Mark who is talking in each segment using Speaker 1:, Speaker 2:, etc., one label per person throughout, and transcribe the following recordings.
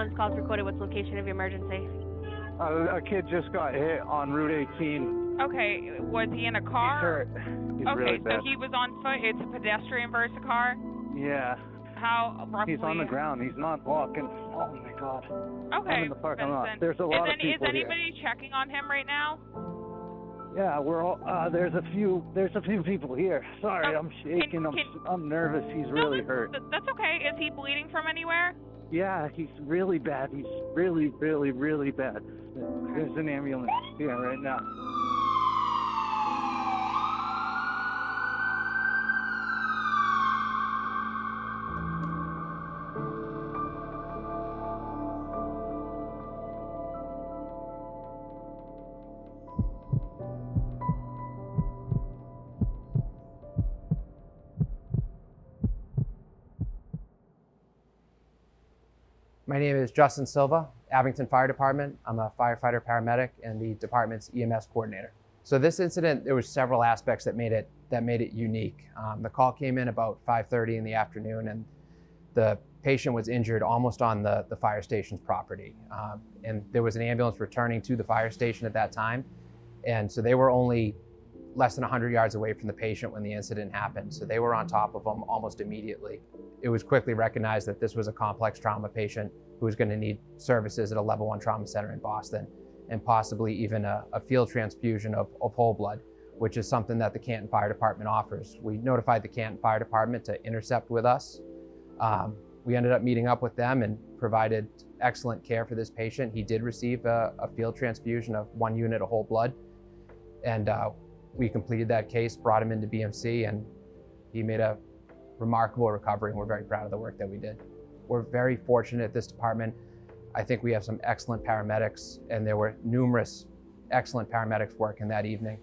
Speaker 1: ambulance call is recorded. What's the location of your emergency?
Speaker 2: A kid just got hit on Route 18.
Speaker 3: Okay, was he in a
Speaker 2: He's
Speaker 3: car?
Speaker 2: hurt. He's
Speaker 3: Okay,
Speaker 2: really
Speaker 3: so
Speaker 2: bad.
Speaker 3: he was on foot. It's a pedestrian versus a car?
Speaker 2: Yeah.
Speaker 3: How roughly?
Speaker 2: He's on the ground. He's not walking. Oh my God.
Speaker 3: Okay,
Speaker 2: I'm in the parking lot.
Speaker 3: Vincent.
Speaker 2: There's a lot of people
Speaker 3: Is anybody checking on him right now?
Speaker 2: here. Yeah, we're all. There's a few people here. Sorry,
Speaker 3: Oh,
Speaker 2: I'm shaking. I'm nervous. He's really hurt.
Speaker 3: That's okay. Is he bleeding from anywhere?
Speaker 2: Yeah, he's really bad. He's really, really, really bad. There's an ambulance here right now.
Speaker 4: My name is Justin Silva, Abington Fire Department. I'm a firefighter paramedic and the department's EMS coordinator. So this incident, there was several aspects that made it unique. The call came in about 5:30 in the afternoon, and the patient was injured almost on the fire station's property. And there was an ambulance returning to the fire station at that time. And so they were only less than 100 yards away from the patient when the incident happened. So they were on top of them almost immediately. It was quickly recognized that this was a complex trauma patient who was going to need services at a level 1 trauma center in Boston, and possibly even a field transfusion of whole blood, which is something that the Canton Fire Department offers. We notified the Canton Fire Department to intercept with us. We ended up meeting up with them and provided excellent care for this patient. He did receive a field transfusion of 1 unit of whole blood. And we completed that case, brought him into BMC, and he made a remarkable recovery, and we're very proud of the work that we did. We're very fortunate at this department. I think we have some excellent paramedics, and there were numerous excellent paramedics working that evening.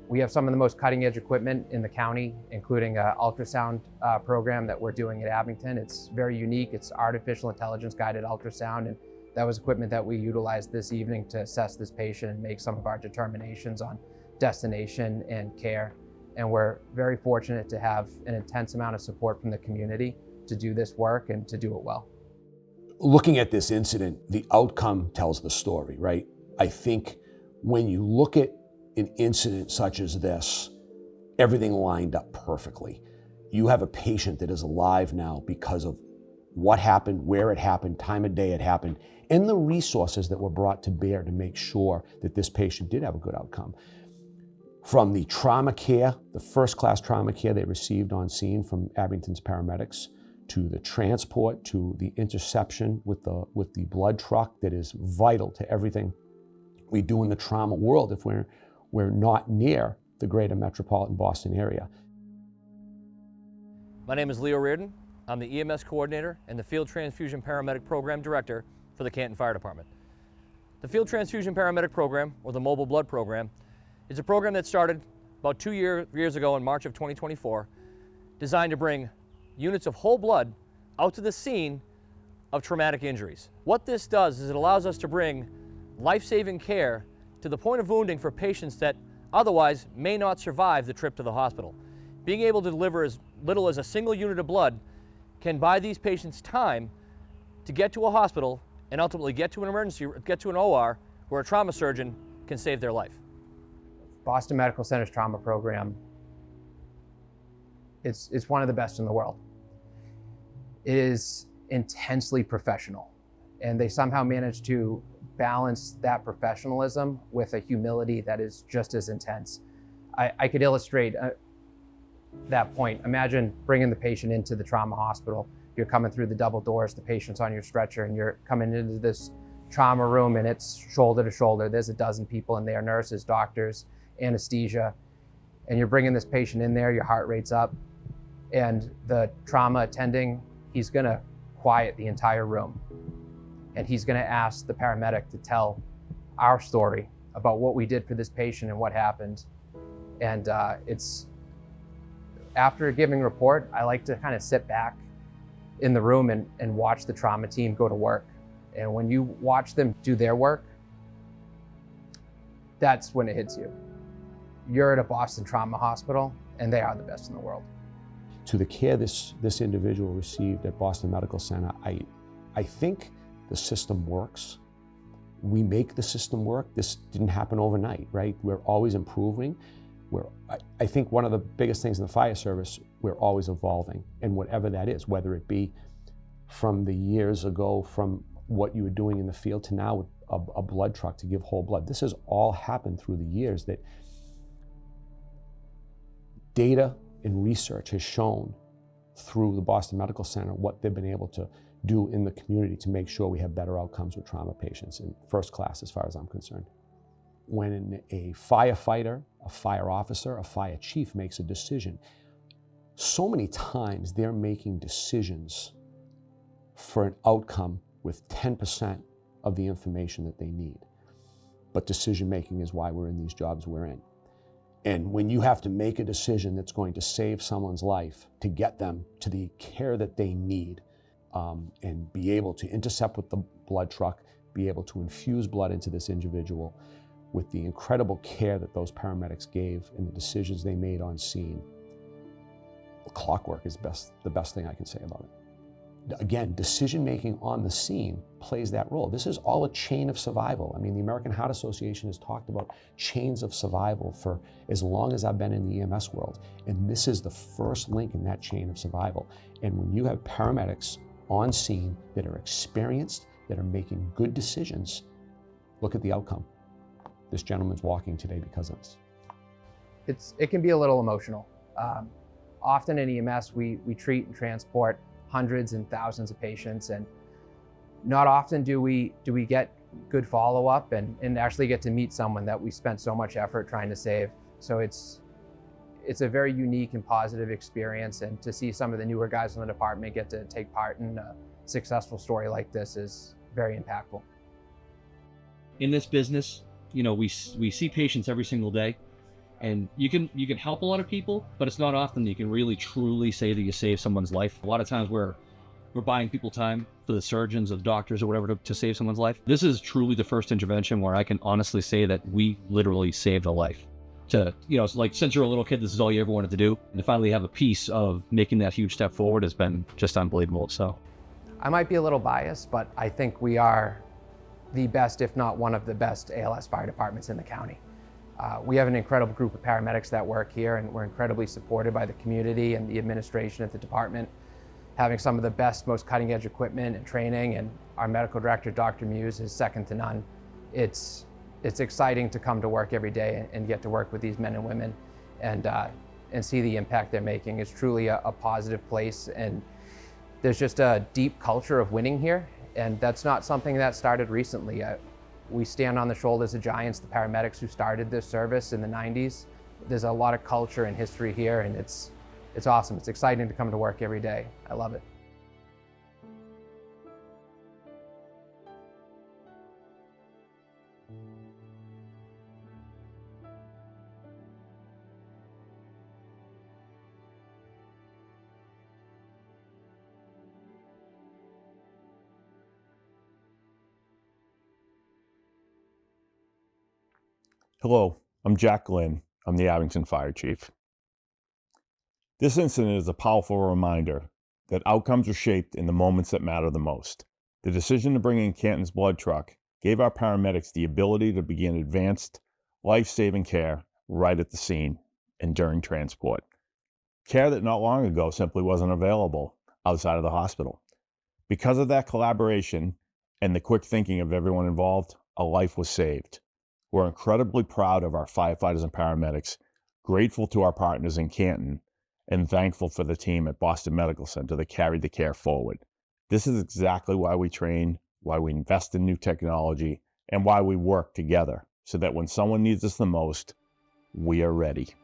Speaker 4: We have some of the most cutting-edge equipment in the county, including an ultrasound program that we're doing at Abington. It's very unique. It's artificial intelligence guided ultrasound, and that was equipment that we utilized this evening to assess this patient and make some of our determinations on destination and care. And we're very fortunate to have an intense amount of support from the community to do this work and to do it well.
Speaker 5: Looking at this incident, the outcome tells the story, right? I think when you look at an incident such as this, everything lined up perfectly. You have a patient that is alive now because of what happened, where it happened, time of day it happened, and the resources that were brought to bear to make sure that this patient did have a good outcome. From the trauma care, the first-class trauma care they received on scene from Abington's paramedics, to the transport, to the interception with the blood truck that is vital to everything we do in the trauma world if we're not near the greater metropolitan Boston area.
Speaker 6: My name is Leo Reardon. I'm the EMS coordinator and the Field Transfusion Paramedic Program Director for the Canton Fire Department. The Field Transfusion Paramedic Program, or the Mobile Blood Program, is a program that started about 2 years ago in March of 2024, designed to bring units of whole blood out to the scene of traumatic injuries. What this does is it allows us to bring life-saving care to the point of wounding for patients that otherwise may not survive the trip to the hospital. Being able to deliver as little as a single unit of blood can buy these patients time to get to a hospital and ultimately get to an OR where a trauma surgeon can save their life.
Speaker 4: Boston Medical Center's trauma program, it's one of the best in the world. It is intensely professional, and they somehow managed to balance that professionalism with a humility that is just as intense. I could illustrate that point. Imagine bringing the patient into the trauma hospital. You're coming through the double doors, the patient's on your stretcher, and you're coming into this trauma room, and it's shoulder to shoulder. There's a dozen people in there, nurses, doctors, anesthesia, and you're bringing this patient in there, your heart rate's up, and the trauma attending, he's gonna quiet the entire room, and he's gonna ask the paramedic to tell our story about what we did for this patient and what happened. And it's, after a giving report, I like to kind of sit back in the room and watch the trauma team go to work. And when you watch them do their work, that's when it hits you. You're at a Boston trauma hospital, and they are the best in the world.
Speaker 5: To the care this individual received at Boston Medical Center, I think the system works. We make the system work. This didn't happen overnight, right? We're always improving. I think one of the biggest things in the fire service, we're always evolving, and whatever that is, whether it be from the years ago, from what you were doing in the field to now with a blood truck to give whole blood. This has all happened through the years that data and research has shown through the Boston Medical Center what they've been able to do in the community to make sure we have better outcomes with trauma patients, in first class as far as I'm concerned. When a firefighter, a fire officer, a fire chief makes a decision, so many times they're making decisions for an outcome with 10% of the information that they need. But decision making is why we're in these jobs we're in. And when you have to make a decision that's going to save someone's life to get them to the care that they need, and be able to intercept with the blood truck, be able to infuse blood into this individual with the incredible care that those paramedics gave and the decisions they made on scene, clockwork is the best thing I can say about it. Again, decision-making on the scene plays that role. This is all a chain of survival. I mean, the American Heart Association has talked about chains of survival for as long as I've been in the EMS world. And this is the first link in that chain of survival. And when you have paramedics on scene that are experienced, that are making good decisions, look at the outcome. This gentleman's walking today because of this.
Speaker 4: It can be a little emotional. Often in EMS, we treat and transport hundreds and thousands of patients, and not often do we get good follow-up and actually get to meet someone that we spent so much effort trying to save. So it's a very unique and positive experience, and to see some of the newer guys in the department get to take part in a successful story like this is very impactful.
Speaker 7: In this business, you know, we see patients every single day, and you can help a lot of people, but it's not often that you can really truly say that you save someone's life. A lot of times we're buying people time for the surgeons or the doctors or whatever to save someone's life. This is truly the first intervention where I can honestly say that we literally saved a life. To, you know, like, since you're a little kid, this is all you ever wanted to do, and to finally have a piece of making that huge step forward has been just unbelievable. So
Speaker 4: I might be a little biased, but I think we are the best, if not one of the best, ALS fire departments in the county. We have an incredible group of paramedics that work here, and we're incredibly supported by the community and the administration at the department, having some of the best, most cutting-edge equipment and training, and our medical director, Dr. Muse, is second to none. It's exciting to come to work every day and get to work with these men and women and see the impact they're making. It's truly a positive place, and there's just a deep culture of winning here, and that's not something that started recently. We stand on the shoulders of giants, the paramedics who started this service in the 90s. There's a lot of culture and history here, and it's awesome. It's exciting to come to work every day. I love it.
Speaker 8: Hello, I'm Jack Glynn. I'm the Abington Fire Chief. This incident is a powerful reminder that outcomes are shaped in the moments that matter the most. The decision to bring in Canton's Blood Truck gave our paramedics the ability to begin advanced, life-saving care right at the scene and during transport. Care that not long ago simply wasn't available outside of the hospital. Because of that collaboration and the quick thinking of everyone involved, a life was saved. We're incredibly proud of our firefighters and paramedics, grateful to our partners in Canton, and thankful for the team at Boston Medical Center that carried the care forward. This is exactly why we train, why we invest in new technology, and why we work together, so that when someone needs us the most, we are ready.